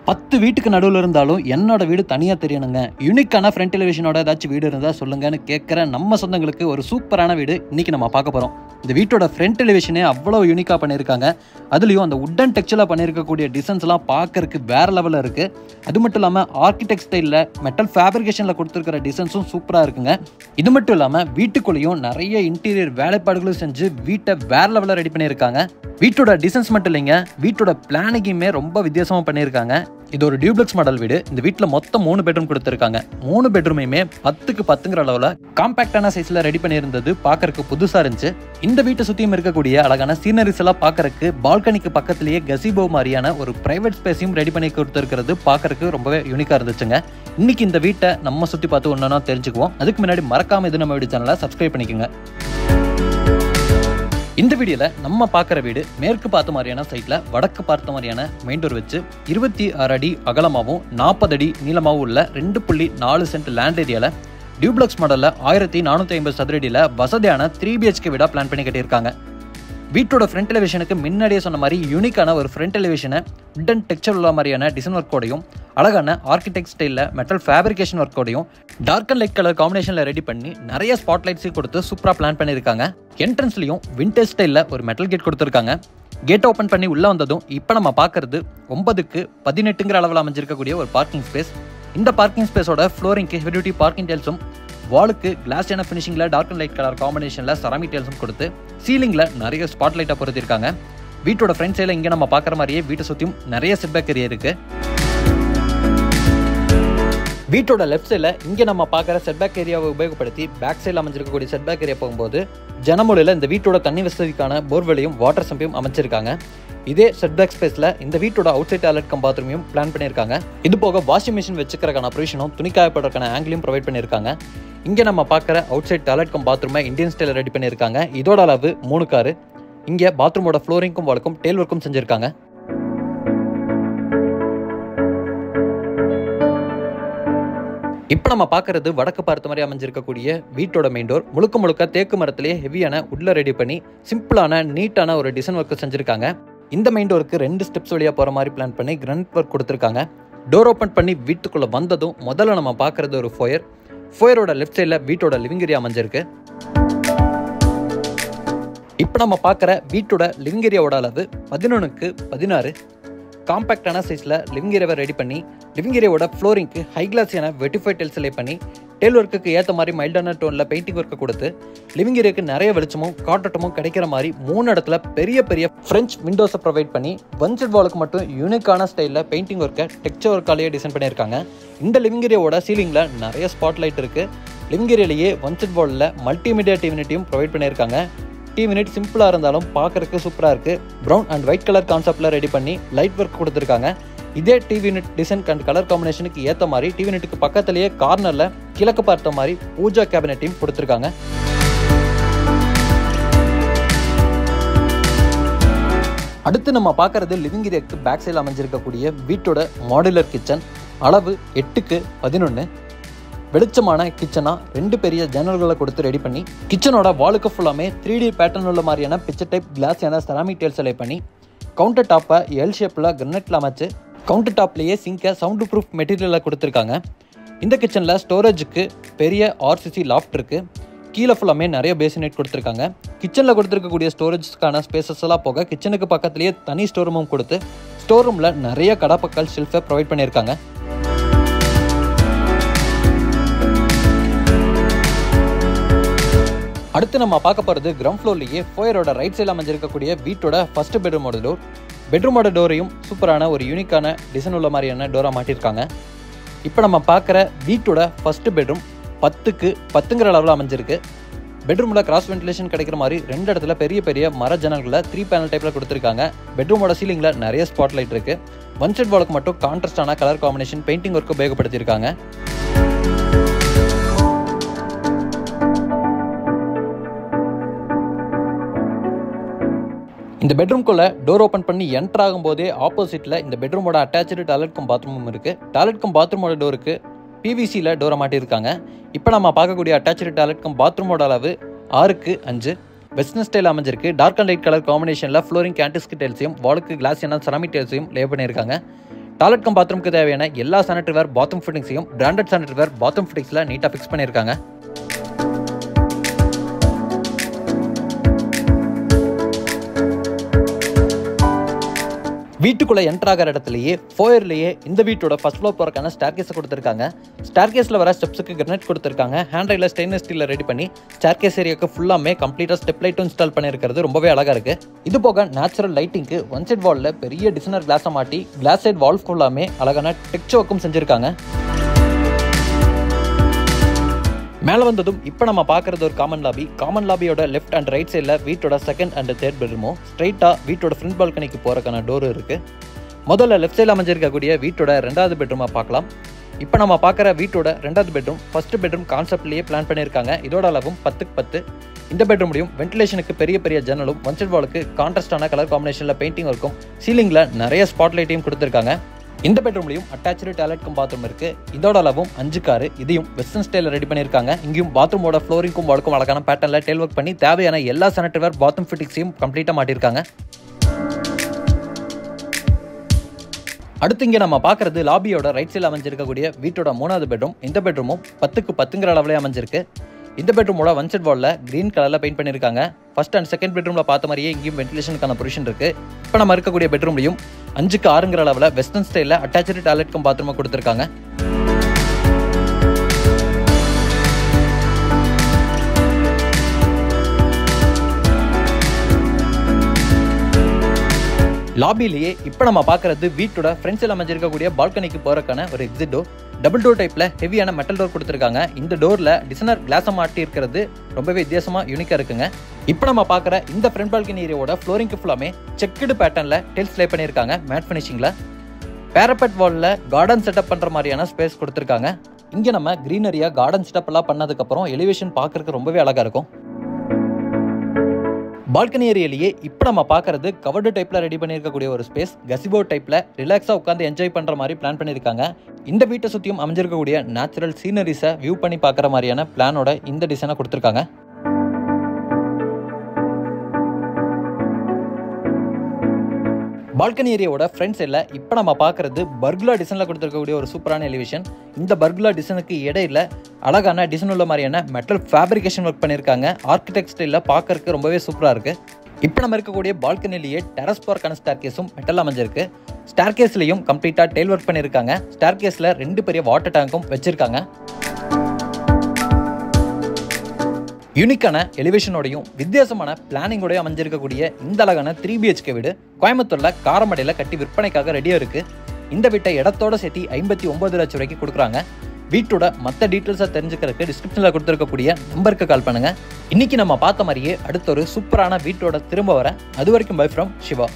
10 வீட்டுக்கு நடுவில் இருந்தாலும் என்னோட வீடு தனியாக தெரியணுங்க. யூனிக்கான ஃப்ரண்ட் எலிவேஷனோட ஏதாச்சும் வீடு இருந்தால் சொல்லுங்கன்னு கேட்குற நம்ம சொந்தங்களுக்கு ஒரு சூப்பரான வீடு இன்றைக்கி நம்ம பார்க்க போகிறோம். இந்த வீட்டோட ஃப்ரண்ட் எலிவேஷனே அவ்வளோ யூனிக்காக பண்ணியிருக்காங்க. அதுலேயும் அந்த உட்டன் டெக்ஸ்சரில் பண்ணியிருக்கக்கூடிய டிசைன்ஸ்லாம் பார்க்கறதுக்கு வேறு லெவலில் இருக்குது. அது மட்டும் இல்லாமல் ஆர்கிடெக்ட் ஸ்டைலில் மெட்டல் ஃபேப்ரிகேஷனில் கொடுத்துருக்கிற டிசைன்ஸும் சூப்பராக இருக்குங்க. இது மட்டும் இல்லாமல் வீட்டுக்குள்ளேயும் நிறைய இன்டீரியர் வேலைப்பாடுகளும் செஞ்சு வீட்டை வேறு லெவலில் ரெடி பண்ணியிருக்காங்க. வீட்டோட டிசைன்ஸ் மட்டும் இல்லைங்க, வீட்டோட பிளானிங்குமே ரொம்ப வித்தியாசமாக பண்ணியிருக்காங்க. இது ஒரு டியூப்ளெக்ஸ் மாடல் வீடு. இந்த வீட்டில் மொத்தம் 3 பெட்ரூம் கொடுத்துருக்காங்க. 3 பெட்ரூமையுமே 10க்கு 10ங்கிற அளவில் காம்பேக்டான சைஸில் ரெடி பண்ணியிருந்தது பார்க்கறதுக்கு புதுசாக இருந்துச்சு. இந்த வீட்டை சுற்றியும் இருக்கக்கூடிய அழகான சீனரிஸ் எல்லாம் பார்க்கறதுக்கு பால்கனிக்கு பக்கத்திலேயே கசிபோ மாதிரியான ஒரு பிரைவேட் ஸ்பேஸையும் ரெடி பண்ணி கொடுத்துருக்கிறது பார்க்கறதுக்கு ரொம்பவே யூனிக்காக இருந்துச்சுங்க. இன்னைக்கு இந்த வீட்டை நம்ம சுற்றி பார்த்து ஒன்றா தெரிஞ்சுக்குவோம். அதுக்கு முன்னாடி மறக்காம இது நம்ம வீடியோ சேனலை சப்ஸ்கிரைப் பண்ணிக்கோங்க. இந்த வீடியோவில் நம்ம பார்க்குற வீடு மேற்கு பார்த்த மாதிரியான சைட்டில் வடக்கு பார்த்த மாதிரியான மெயின் டோர் வச்சு 26 அடி அகலமாகவும் 40 அடி நீளமாகவும் உள்ள 2.4 சென்ட் லேண்ட் ஏரியாவில் டியூப்ளெக்ஸ் மாடலில் 1450 சதுரடியில் வசதியான 3 BHK வீடாக பிளான் பண்ணி கட்டியிருக்காங்க. வீட்டோட ஃப்ரண்ட் எலிவேஷனுக்கு முன்னாடியே சொன்ன மாதிரி யூனிக்கான ஒரு ஃப்ரண்ட் எலிவேஷனை உட்டன் டெக்ஸ்சர் உள்ள மாதிரியான டிசைன் ஒர்க்கோடையும் அழகான ஆர்கிடெக்ட் ஸ்டைலில் மெட்டல் ஃபேப்ரிகேஷன் ஒர்க்கோடையும் டார்க் அண்ட் லைட் கலர் காம்பினேஷனில் ரெடி பண்ணி நிறைய ஸ்பாட் லைட்ஸையும் கொடுத்து சூப்பராக பிளான் பண்ணியிருக்காங்க. என்ட்ரன்ஸ்லையும் விண்டேஜ் ஸ்டைலில் ஒரு மெட்டல் கேட் கொடுத்துருக்காங்க. கேட் ஓப்பன் பண்ணி உள்ளே வந்ததும் இப்போ நம்ம பார்க்கறது 9க்கு 18ங்கிற அளவில் அமைஞ்சிருக்கக்கூடிய ஒரு பார்க்கிங் ஸ்பேஸ். இந்த பார்க்கிங் ஸ்பேஸோட ஃப்ளோரிங்க்கு ஹெவி டியூட்டி பார்க்கிங் டைல்ஸும் வாலுக்கு கிளாஸான ஃபினிஷிங்கில் டார்க் அண்ட் லைட் கலர் காம்பினேஷனில் செராமிக் டைல்ஸும் கொடுத்து சீலிங்கில் நிறைய ஸ்பாட் லைட்டாக பொறுத்திருக்காங்க. வீட்டோட ஃப்ரண்ட் சைடில் இங்கே நம்ம பார்க்குற மாதிரியே வீட்டை சுற்றியும் நிறைய செட்பேக் ஏரியா இருக்குது. வீட்டோட லெஃப்ட் சைடில் இங்கே நம்ம பார்க்குற செட்பேக் ஏரியாவை உபயோகப்படுத்தி பேக் சைடில் அமைஞ்சிருக்கக்கூடிய செட்பேக் ஏரியா போகும்போது ஜனமொழியில் இந்த வீட்டோட தண்ணி வசதிக்கான போர்வெலையும் வாட்டர் சம்பையும் அமைச்சிருக்காங்க. இதே செட்பேக் ஸ்பேஸில் இந்த வீட்டோட அவுட் சைட் டாய்லெட் கம் பாத்ரூமையும் பிளான் பண்ணியிருக்காங்க. இது போக வாஷிங் மிஷின் வச்சுக்கிறக்கான ப்ரொவிஷனும் துணிக்காயப்படுறதுக்கான ஆங்கிலையும் ப்ரொவைட் பண்ணியிருக்காங்க. இங்கே நம்ம பார்க்குற அவுட் சைட் டாய்லெட் கம் பாத்ரூமை இந்தியன் ஸ்டைலில் ரெடி பண்ணியிருக்காங்க. இதோட அளவு 3 காரு. இங்கே பாத்ரூமோட ஃப்ளோரிங்கும் வாலுக்கும் டெயில் ஒர்க்கும் செஞ்சுருக்காங்க. இப்போ நம்ம பார்க்கறது வடக்கு பார்த்த மாதிரி அமைஞ்சிருக்கக்கூடிய வீட்டோட மெயின் டோர். முழுக்க தேக்கு மரத்திலேயே ஹெவியான உள்ள ரெடி பண்ணி சிம்பிளான நீட்டான ஒரு டிசைன் ஒர்க் செஞ்சுருக்காங்க. இந்த மெயின் டோருக்கு 2 ஸ்டெப்ஸ் வழியாக போகிற மாதிரி பிளான் பண்ணி கிரானைட் ஒர்க் கொடுத்துருக்காங்க. டோர் ஓப்பன் பண்ணி வீட்டுக்குள்ளே வந்ததும் முதல்ல நம்ம பார்க்குறது ஒரு ஃபோயர். ஃபோயரோட லெஃப்ட் சைடில் வீட்டோட லிவிங் ஏரியா அமைஞ்சிருக்கு. இப்போ நம்ம பார்க்குற வீட்டோட லிவிங் ஏரியாவோட அளவு 11க்கு 16. காம்பேக்டான சைஸில் லிவிங் ஏரியாவை ரெடி பண்ணி லிவிங் ஏரியாவோட ஃப்ளோரிங்க்கு ஹை கிளாஸியான வெட்டிஃபை டைல்ஸ் லே பண்ணி டெயில் ஒர்க்குக்கு ஏற்ற மாதிரி மைல்டான டோனில் பெயிண்டிங் ஒர்க்கை கொடுத்து லிவிங் ஏரியாவுக்கு நிறைய வெளிச்சமும் காற்றோட்டமும் கிடைக்கிற மாதிரி 3 இடத்துல பெரிய ஃப்ரெஞ்ச் விண்டோஸை ப்ரொவைட் பண்ணி வன்செட் வாலுக்கு மட்டும் யூனிக்கான ஸ்டைலில் பெயிண்டிங் ஒர்க்கை டெக்ஸ்சர் ஒர்க்காலேயே டிசைன் பண்ணியிருக்காங்க. இந்த லிவிங் ஏரியாவோட சீலிங்கில் நிறைய ஸ்பாட் லைட் இருக்குது. லிவிங் ஏரியாலேயே வன்செட் வாலில் மல்டிமீடியா டிவினிட்டியும் ப்ரொவைட் பண்ணியிருக்காங்க. டிவினிட் சிம்பிளாக இருந்தாலும் பார்க்கறதுக்கு சூப்பராக இருக்குது. ப்ரௌன் அண்ட் ஒயிட் கலர் கான்செப்டில் ரெடி பண்ணி லைட் ஒர்க் கொடுத்துருக்காங்க. இதே டிவினிட் டிசைன் அண்ட் கலர் காம்பினேஷனுக்கு ஏற்ற மாதிரி டிவினிட்டுக்கு பக்கத்துலேயே கார்னரில் கிழக்கு பார்த்த மாதிரி பூஜா கேபினட்டையும் கொடுத்துருக்காங்க. அடுத்து நம்ம பார்க்கறது லிவிங் ஏரியாவுக்கு பேக் சைடில் அமைஞ்சிருக்கக்கூடிய வீட்டோட மாடுலர் கிச்சன். அளவு 8க்கு 11. வெளிச்சமான கிச்சனா 2 பெரிய ஜன்னல்களை கொடுத்து ரெடி பண்ணி கிச்சனோட வாலுக்கு ஃபுல்லாமே 3D பேட்டர்ன் உள்ள மாதிரியான பிக்சர் டைப் கிளாஸான செராமிக் டைல்ஸ் லே பண்ணி கவுண்டர் டாப்பை எல் ஷேப்பில் கிரானைட்டில் அமைச்சு கவுண்டர் டாப்லேயே சிங்கை சவுண்ட் ப்ரூஃப் மெட்டீரியலில் கொடுத்துருக்காங்க. இந்த கிச்சனில் ஸ்டோரேஜுக்கு பெரிய RCC லாஃப்ட் இருக்குது. கீழே ஃபுல்லாமே நிறைய பேசினேட் கொடுத்துருக்காங்க. கிச்சனில் கொடுத்துருக்கக்கூடிய ஸ்டோரேஜ்க்கான ஸ்பேசஸ் எல்லாம் போக கிச்சனுக்கு பக்கத்துலேயே தனி ஸ்டோர் ரூமும் கொடுத்து ஸ்டோர் ரூமில் நிறைய கடாப்பக்கல் ஷெல்ஃபை ப்ரொவைட் பண்ணியிருக்காங்க. அடுத்து நம்ம பார்க்க போகிறது கிரவுண்ட் ஃப்ளோர்லேயே ஃபோயரோட ரைட் சைடில் அமைஞ்சிருக்கக்கூடிய வீட்டோட ஃபர்ஸ்ட் பெட்ரூமோட டோர். பெட்ரூமோட டோரையும் சூப்பரான ஒரு யூனிக்கான டிசைன் உள்ள மாதிரியான டோராக மாட்டியிருக்காங்க. இப்போ நம்ம பார்க்குற வீட்டோட ஃபர்ஸ்ட் பெட்ரூம் 10க்கு 10ங்கிற அளவில் அமைஞ்சிருக்கு. பெட்ரூமில் கிராஸ் வென்டிலேஷன் கிடைக்கிற மாதிரி 2 இடத்துல பெரிய மர ஜன்னல்களை 3 பேனல் டைப்பில் கொடுத்துருக்காங்க. பெட்ரூமோட சீலிங்கில் நிறைய ஸ்பாட் லைட் இருக்குது. ஒன் சைட் வாலுக்கு மட்டும் கான்ட்ராஸ்டான கலர் காம்பினேஷன் பெயிண்டிங் ஒர்க்கு உபயோகப்படுத்தியிருக்காங்க. இந்த பெட்ரூம்குள்ளே டோர் ஓப்பன் பண்ணி என்டர் ஆகும்போதே ஆப்போசிட்டில் இந்த பெட்ரூமோட அட்டாச்சு டாய்லெட் கம் பாத்ரூமும் இருக்குது. டாய்லெட் கம் பாத்ரூமோட டோருக்கு PVCயில் டோரை மாட்டியிருக்காங்க. இப்போ நம்ம பார்க்கக்கூடிய அட்டாச்சு டாய்லெட் கம் பாத்ரூமோட அளவு 6க்கு 5. வெஸ்டர்ன் ஸ்டைல் அமைஞ்சிருக்கு. டார்க் அண்ட் லைட் கலர் காம்பினேஷனில் ஃப்ளோரிங் கேண்டிஸ்க் டைல்ஸையும் வாலுக்கு கிளாஸான செராமிக் டைல்ஸையும் லே பண்ணியிருக்காங்க. டாய்லெட் கம் பாத்ரூமுக்கு தேவையான எல்லா சானிட்டரி வேர் பாத்ரூம் ஃபிட்டிங்ஸையும் பிராண்டட் சானிட்டரி வேர் பாத்ரூம் ஃபிட்டிங்ஸில் நீட்டாக ஃபிக்ஸ் பண்ணியிருக்காங்க. வீட்டுக்குள்ளே என்டர் ஆகிற இடத்துலையே ஃபோயர்லேயே இந்த வீட்டோட ஃபர்ஸ்ட் ஃப்ளோர் போகிறக்கான ஸ்டேர்கேஸை கொடுத்துருக்காங்க. ஸ்டேர்கேஸில் வர ஸ்டெப்ஸுக்கு கிரனைட் கொடுத்துருக்காங்க. ஹேண்ட் ரைலில் ஸ்டெயின்லெஸ் ஸ்டீலில் ரெடி பண்ணி ஸ்டேர்கேஸ் ஏரியாவுக்கு ஃபுல்லாமே கம்ப்ளீட்டாக ஸ்டெப் லைட்டும் இன்ஸ்டால் பண்ணியிருக்கிறது ரொம்பவே அழகாக இருக்குது. இது போக நேச்சுரல் லைட்டிங்க்கு ஒன் சைட் வாலில் பெரிய டிசைனர் கிளாஸை மாட்டி கிளாஸ் சைட் வால் ஃபுல்லாமே அழகான டெக்ஸ்சர் ஒர்க்கும் செஞ்சுருக்காங்க. மேலே வந்ததும் இப்போ நம்ம பார்க்குறது ஒரு காமன் லாபி. காமன் லாபியோட லெஃப்ட் அண்ட் ரைட் சைடில் வீட்டோட செகண்ட் அண்ட் தேர்ட் பெட்ரூமும் ஸ்ட்ரைட்டாக வீட்டோட ஃப்ரண்ட் பால்கனிக்கு போகிறக்கான டோர் இருக்குது. முதல்ல லெஃப்ட் சைடில் அமைஞ்சிருக்கக்கூடிய வீட்டோட ரெண்டாவது பெட்ரூமை பார்க்கலாம். இப்போ நம்ம பார்க்குற வீட்டோட ரெண்டாவது பெட்ரூம் ஃபர்ஸ்ட் பெட்ரூம் கான்செப்ட்லேயே பிளான் பண்ணியிருக்காங்க. இதோட அளவும் 10x10. இந்த பெட்ரூம்லையும் வென்டிலேஷனுக்கு பெரிய பெரிய ஜன்னலும் ஒன் சைட் வாலுக்கு கான்ட்ராஸ்டான கலர் காம்பினேஷனில் பெயிண்டிங் இருக்கும். சீலிங்கில் நிறைய ஸ்பாட் லைட்டையும் கொடுத்துருக்காங்க. இந்த பெட்ரூம்லையும் அட்டாச்சு டாய்லெட் கம் பாத்ரூம் இருக்கு. இதோட அளவும் 5x6. இதையும் வெஸ்டர்ன் ஸ்டைலில் ரெடி பண்ணியிருக்காங்க. இங்கேயும் பாத்ரூமோட ஃப்ளோரிங்கும் வாலுக்கும் அழகான பேட்டர்னில் டெயில் ஒர்க் பண்ணி தேவையான எல்லா சானிட்டரி வேர் பாத்ரூம் ஃபிட்டிங்ஸையும் கம்ப்ளீட்டாக மாட்டியிருக்காங்க. அடுத்து இங்கே நம்ம பார்க்குறது லாபியோட ரைட் சைடில் அமைஞ்சிருக்கக்கூடிய வீட்டோட மூணாவது பெட்ரூம். இந்த பெட்ரூமும் 10x10 அளவுலேயே அமைஞ்சிருக்கு. இந்த பெட்ரூமோட ஒன் சைட் வாலில் கிரீன் கலரில் பெயிண்ட் பண்ணியிருக்காங்க. ஃபர்ஸ்ட் அண்ட் செகண்ட் பெட்ரூமில் பார்த்த மாதிரியே இங்கேயும் வென்டிலேஷனுக்கான பொசிஷன் இருக்குது. இப்போ நம்ம இருக்கக்கூடிய பெட்ரூம்லையும் 5x6 அளவில் வெஸ்டர்ன் ஸ்டைலில் அட்டாச்சு டாய்லெட் கம் பாத்ரூமை கொடுத்துருக்காங்க. லாபிலேயே இப்போ நம்ம பார்க்குறது வீட்டோட ஃப்ரண்ட் சைடில் அமைஞ்சிருக்கக்கூடிய பால்கனிக்கு போகிறக்கான ஒரு எக்ஸிட் டோர். டபுள் டோர் டைப்பில் ஹெவியான மெட்டல் டோர் கொடுத்துருக்காங்க. இந்த டோரில் டிசைனர் கிளாஸை மாட்டி இருக்கிறது ரொம்பவே வித்தியாசமாக யூனிக்காக இருக்குங்க. இப்போ நம்ம பார்க்குற இந்த ஃப்ரண்ட் பால்கனி ஏரியாவோட ஃப்ளோரிங்க்கு ஃபுல்லாமே செக்குடு பேட்டர்னில் டெல்ஸ் லே பண்ணியிருக்காங்க மேட் ஃபினிஷிங்கில். பேரப்பட் வாலில் கார்டன் செட்டப் பண்ணுற மாதிரியான ஸ்பேஸ் கொடுத்துருக்காங்க. இங்கே நம்ம க்ரீனரியாக கார்டன் செட்டப் எல்லாம் பண்ணதுக்கப்புறம் எலிவேஷன் பார்க்குறதுக்கு ரொம்பவே அழகாக இருக்கும். பால்கனி ஏரியாலேயே இப்போ நம்ம பார்க்குறது கவர்டு டைப்பில் ரெடி பண்ணியிருக்கக்கூடிய ஒரு ஸ்பேஸ். கசிபோ டைப்பில் ரிலாக்ஸாக உட்காந்து என்ஜாய் பண்ணுற மாதிரி பிளான் பண்ணியிருக்காங்க. இந்த வீட்டை சுற்றியும் அமைஞ்சிருக்கக்கூடிய நேச்சுரல் சீனரிஸை வியூ பண்ணி பார்க்குற மாதிரியான பிளானோட இந்த டிசைனை கொடுத்துருக்காங்க. பால்கனி ஏரியாவோட ஃப்ரண்ட் சைடில் இப்போ நம்ம பார்க்குறது பர்குலா டிசைனில் கொடுத்துருக்கக்கூடிய ஒரு சூப்பரான எலிவேஷன். இந்த பர்குலா டிசைனுக்கு இடையில அழகான டிசைன் உள்ள மாதிரியான மெட்டல் ஃபேப்ரிகேஷன் ஒர்க் பண்ணியிருக்காங்க. ஆர்கிடெக்ட் ஸ்டைலில் பார்க்கறதுக்கு ரொம்பவே சூப்பராக இருக்குது. இப்போ நம்ம இருக்கக்கூடிய பால்கனிலேயே டெரஸ் பார்க்கான ஸ்டேர்கேஸும் மெட்டல் அமைஞ்சிருக்கு. ஸ்டேர்கேஸ்லையும் கம்ப்ளீட்டாக டெயில் ஒர்க் பண்ணியிருக்காங்க. ஸ்டேர்கேஸில் 2 பெரிய வாட்டர் டேங்கும் வச்சிருக்காங்க. யூனிக்கான எலிவேஷனோடையும் வித்தியாசமான பிளானிங்கோடய அமைஞ்சிருக்கக்கூடிய இந்த அழகான 3 BHK வீடு கோயம்புத்தூர்ல காரமடையில் கட்டி விற்பனைக்காக ரெடியாக இருக்கு. இந்த வீட்டை இடத்தோட சேர்த்து 59 லட்சம் ரூபாய்க்கு கொடுக்குறாங்க. வீட்டோட மற்ற டீட்டெயில்ஸை தெரிஞ்சுக்கிறதுக்கு டிஸ்கிரிப்ஷனில் கொடுத்துருக்கக்கூடிய நம்பருக்கு கால் பண்ணுங்க. இன்னைக்கு நம்ம பார்த்த மாதிரியே அடுத்த ஒரு சூப்பரான வீட்டோட திரும்ப வர. அது வரைக்கும் பை ஃப்ரம் சிவா.